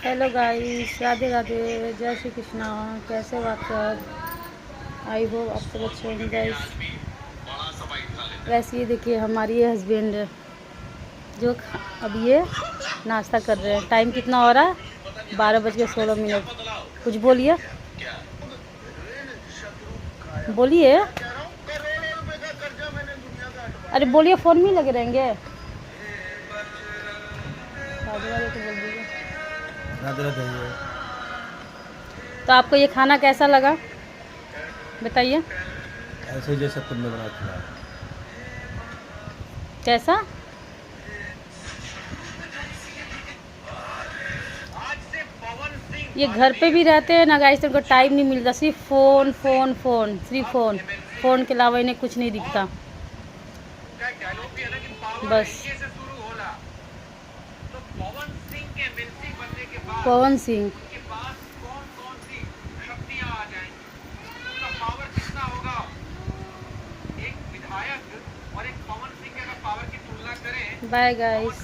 Hello guys, Radhe Radhe, जय श्री कृष्णा। कैसे हो आप सब? आई होप आप सब अच्छे होंगे गाइस। वैसे ये देखिए हमारी ये हस्बैंड है जो अब ये नाश्ता कर रहे हैं। टाइम कितना हो रहा है? 12:16। कुछ बोलिए, बोलिए। अरे बोलिए, फ़ोन में ही लगे रहेंगे। राधे राधे तो बोल दीजिए। राधे राधे। तो आपको ये खाना कैसा लगा बताइए? ऐसे जैसे तुमने बना खिलाया। कैसा? ये घर पे भी रहते हैं ना गाइस, तो उनको टाइम नहीं मिलता। सिर्फ फ़ोन फ़ोन फ़ोन, सिर्फ फ़ोन फ़ोन के अलावा इन्हें कुछ नहीं दिखता। बस पवन सिंह। Bye guys.